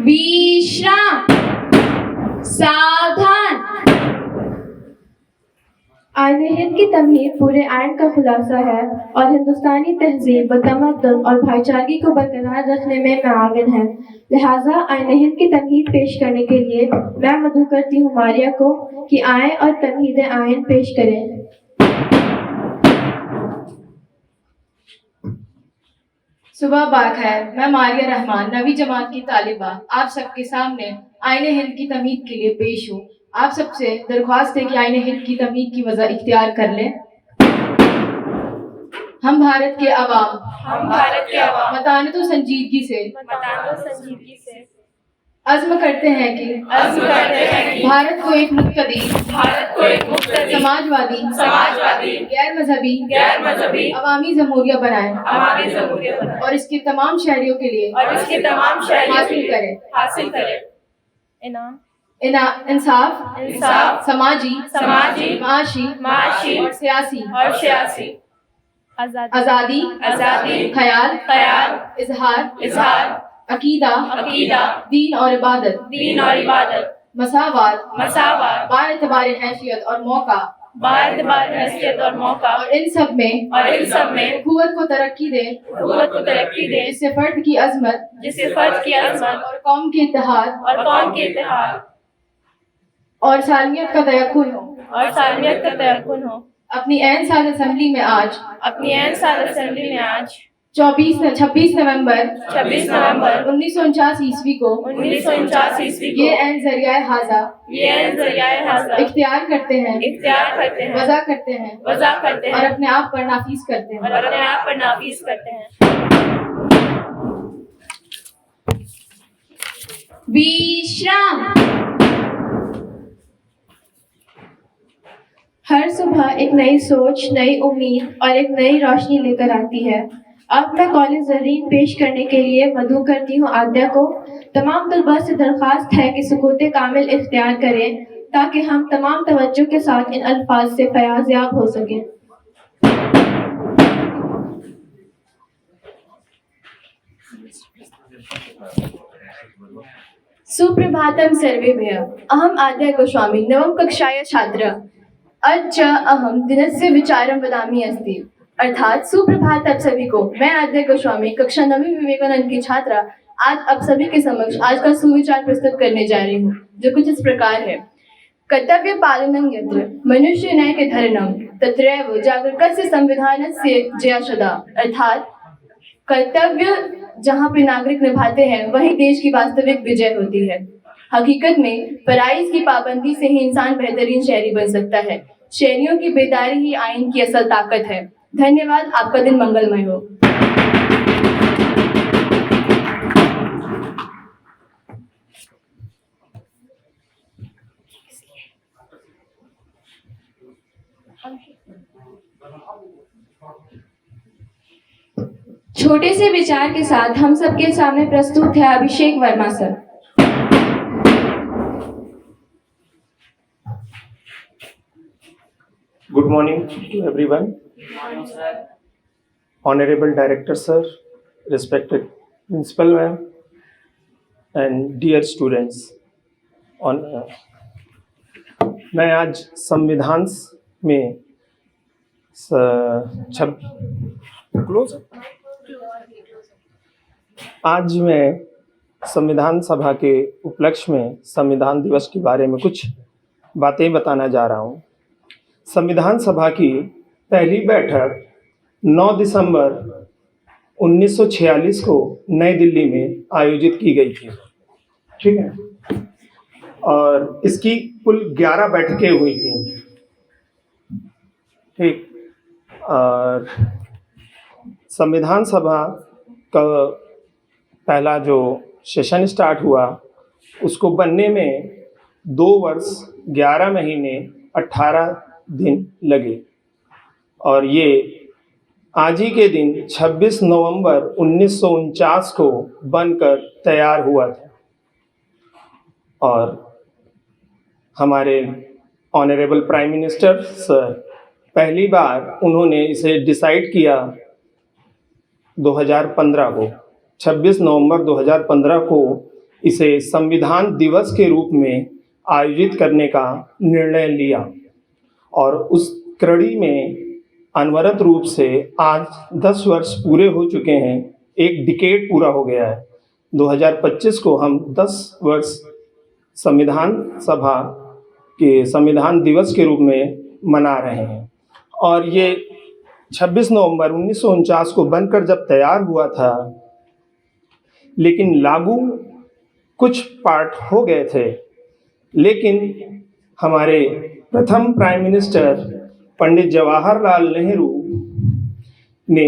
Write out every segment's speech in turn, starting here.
विश्राम। सावधान। आईने हिंद की तमहीद पूरे आइन का खुलासा है और हिंदुस्तानी तहजीब व तमद्दुन और भाईचारगी को बरकरार रखने में मुआविन है। लिहाजा आईने हिंद की तमहीद पेश करने के लिए मैं मदऊ करती हूँ मारिया को कि आए और तमहीद आइन पेश करें। सुबह बाखैर, मैं मारिया रहमान, 9वीं जमात की तालिबा, आप सबके सामने आईने हिंद की तमहीद के लिए पेश हूँ। आप सबसे दरख्वास्त है कि आईने हिंद की तमहीद की वजह इख्तियार कर लें। हम भारत के अवाम मतानत व संजीदगी से अज़्म करते हैं कि भारत को एक मुक्तदी, समाजवादी, गैर मजहबी अवामी जमहूरिया बनाए और इसके तमाम शहरियों के लिए हासिल करे इंसाफ, समाजी, माशी और सियासी आज़ादी, ख्याल, इजहार, अकीदा, दीन और इबादत, मसावात, बाएतबार हैसियत और मौका और इन सब में कुव्वत को तरक्की दे जिससे फर्द की अज़मत और कौम के इत्तेहाद और सालमियत का तयक्कुन हो। अपनी ऐन साल असेंबली में आज 26 नवंबर 1949 ईस्वी को ये ऐन ज़रिया हाज़ा इख्तियार करते हैं, वज़ा करते हैं और अपने आप पर नाफिज करते हैं। विश्राम। हर सुबह एक नई सोच, नई उम्मीद और एक नई रोशनी लेकर आती है। अब मैं कॉलेज ज़रीन पेश करने के लिए मदऊ करती हूँ आद्या को। तमाम तलबा से दरख्वास्त है कि सुकूत कामिल इख्तियार करें ताकि हम तमाम तवज्जो के साथ इन अल्फाज से फयाज़याब हो सकें। सुप्रभातम सर्वेभ्यः। अहम आद्या गोस्वामी नवम कक्षाया छात्रा। अद्य अहम दिनस्य विचारं वदामि अस्ति। अर्थात सुप्रभात आप सभी को। मैं आद्या गोस्वामी कक्षा 9वीं विवेकानंद की छात्रा आज आप सभी के समक्ष आज का सुविचार प्रस्तुत करने जा रही हूँ, जो कुछ इस प्रकार है। कर्तव्य पालनं यत्र मनुष्य नैके धर्मं तत्रैव जागरूकस्य संविधानस्य जया सदा। अर्थात कर्तव्य जहाँ पे नागरिक निभाते हैं वही देश की वास्तविक विजय होती है। हकीकत में फराइज की पाबंदी से ही इंसान बेहतरीन शहरी बन सकता है। शहरियों की बेदारी ही आइन की असल ताकत है। धन्यवाद। आपका दिन मंगलमय हो। छोटे से विचार के साथ हम सबके सामने प्रस्तुत है Abhishek Verma sir. Good morning to everyone. Honorable Director Sir, respected Principal Ma'am, and dear students. मैं आज संविधान में आज मैं संविधान सभा के उपलक्ष्य में संविधान दिवस के बारे में कुछ बातें बताना जा रहा हूँ। संविधान सभा की पहली बैठक 9 दिसंबर 1946 को नई दिल्ली में आयोजित की गई थी। ठीक है, और इसकी कुल 11 बैठकें हुई थी। ठीक, और संविधान सभा का पहला जो सेशन स्टार्ट हुआ उसको बनने में 2 वर्ष 11 महीने 18 दिन लगे, और ये आज ही के दिन 26 नवंबर 1949 को बनकर तैयार हुआ था। और हमारे ऑनरेबल प्राइम मिनिस्टर सर पहली बार उन्होंने इसे डिसाइड किया 2015 को, 26 नवंबर 2015 को इसे संविधान दिवस के रूप में आयोजित करने का निर्णय लिया। और उस कड़ी में अनवरत रूप से आज 10 वर्ष पूरे हो चुके हैं, एक डिकेड पूरा हो गया है। 2025 को हम 10 वर्ष संविधान सभा के संविधान दिवस के रूप में मना रहे हैं। और ये 26 नवंबर 1949 को बनकर जब तैयार हुआ था, लेकिन लागू कुछ पार्ट हो गए थे, लेकिन हमारे प्रथम प्राइम मिनिस्टर पंडित जवाहरलाल नेहरू ने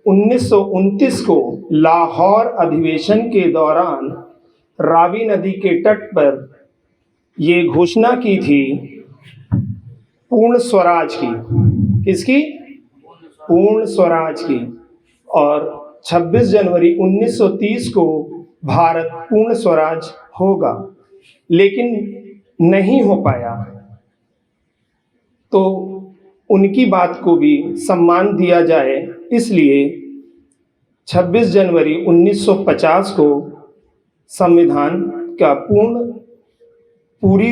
1929 को लाहौर अधिवेशन के दौरान रावी नदी के तट पर ये घोषणा की थी पूर्ण स्वराज की। किसकी? पूर्ण स्वराज की। और 26 जनवरी 1930 को भारत पूर्ण स्वराज होगा, लेकिन नहीं हो पाया। तो उनकी बात को भी सम्मान दिया जाए, इसलिए 26 जनवरी 1950 को संविधान का पूर्ण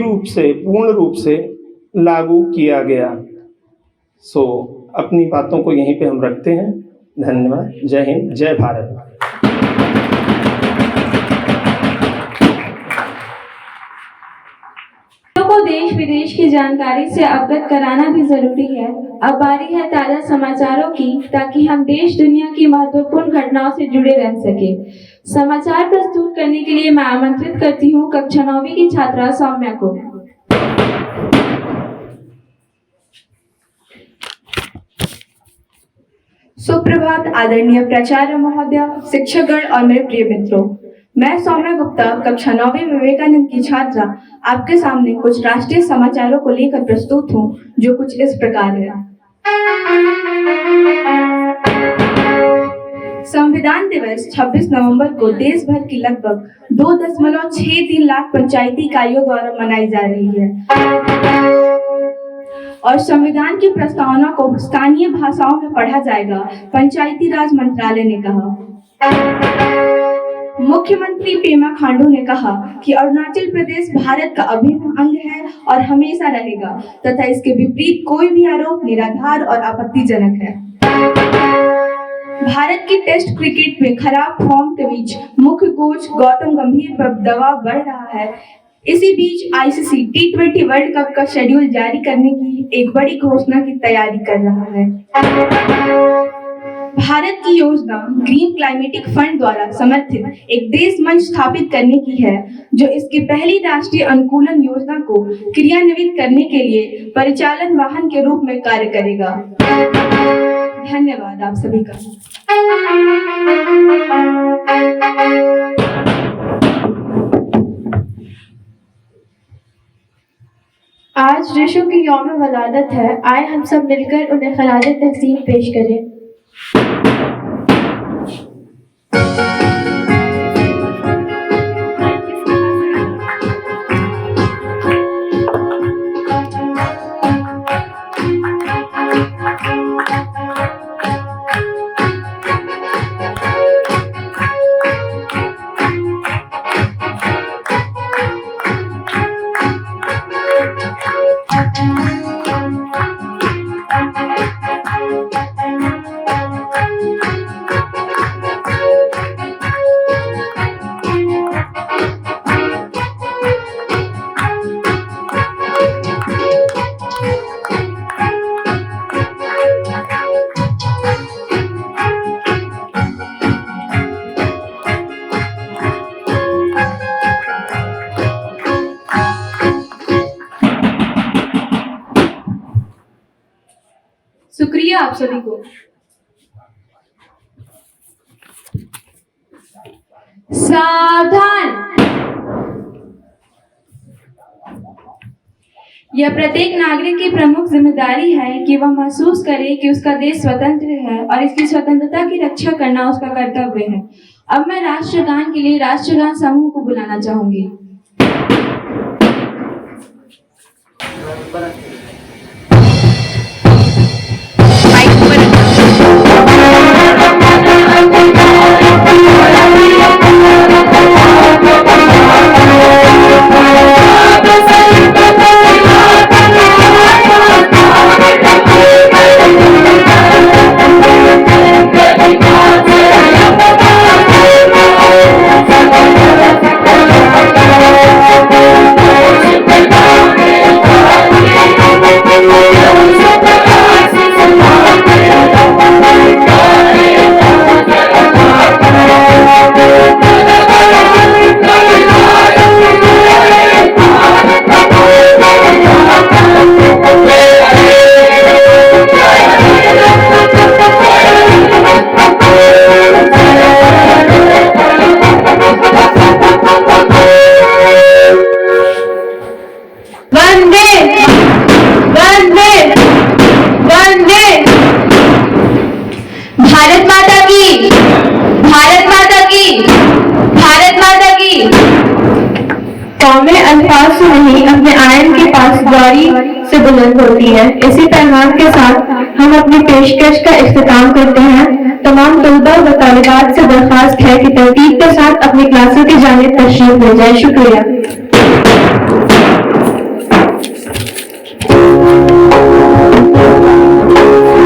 रूप से लागू किया गया। अपनी बातों को यहीं पे हम रखते हैं। धन्यवाद। जय हिंद, जय भारत। को देश विदेश की जानकारी से अवगत कराना भी जरूरी है। अब बारी है ताजा समाचारों की, ताकि हम देश दुनिया की महत्वपूर्ण घटनाओं से जुड़े रह सके। समाचार प्रस्तुत करने के लिए मैं आमंत्रित करती हूँ कक्षा 9वीं की छात्रा सौम्या को। सुप्रभात आदरणीय प्राचार्य महोदय, शिक्षकगण और मेरे प्रिय मित्रों। मैं सौम्या गुप्ता कक्षा 9वीं विवेकानंद की छात्रा आपके सामने कुछ राष्ट्रीय समाचारों को लेकर प्रस्तुत हूँ, जो कुछ इस प्रकार है। संविधान दिवस 26 नवंबर को देश भर की लगभग 2.63 लाख पंचायती इकाइयों द्वारा मनाई जा रही है और संविधान की प्रस्तावना को स्थानीय भाषाओं में पढ़ा जाएगा, पंचायती राज मंत्रालय ने कहा। मुख्यमंत्री पेमा खांडू ने कहा कि अरुणाचल प्रदेश भारत का अभिन्न अंग है और हमेशा रहेगा तथा इसके विपरीत कोई भी आरोप निराधार और आपत्तिजनक है। भारत की टेस्ट क्रिकेट में खराब फॉर्म के बीच मुख्य कोच गौतम गंभीर पर दबाव बढ़ रहा है। इसी बीच आईसीसी T20 वर्ल्ड कप का शेड्यूल जारी करने की एक बड़ी घोषणा की तैयारी कर रहा है। भारत की योजना ग्रीन क्लाइमेटिक फंड द्वारा समर्थित एक देश मंच स्थापित करने की है, जो इसकी पहली राष्ट्रीय अनुकूलन योजना को क्रियान्वित करने के लिए परिचालन वाहन के रूप में कार्य करेगा। धन्यवाद आप सभी का। आज ऋषु की यौम वलादत है, आए हम सब मिलकर उन्हें खराज तहसीन पेश करें। शुक्रिया आप सभी को। सावधान। यह प्रत्येक नागरिक की प्रमुख जिम्मेदारी है कि वह महसूस करे कि उसका देश स्वतंत्र है और इसकी स्वतंत्रता की रक्षा करना उसका कर्तव्य है। अब मैं राष्ट्रगान के लिए राष्ट्रगान समूह को बुलाना चाहूंगी। कौमें अल्फाज से नहीं अपने आयन के पास द्वारी से बुलंद होती है। इसी पैगाम के साथ हम अपनी पेशकश का इख्तिताम करते हैं। तमाम तलबा व तालिबात से दरख्वास्त है कि तरतीब के साथ अपनी क्लासों की जानिब तशरीफ ले जाए। शुक्रिया।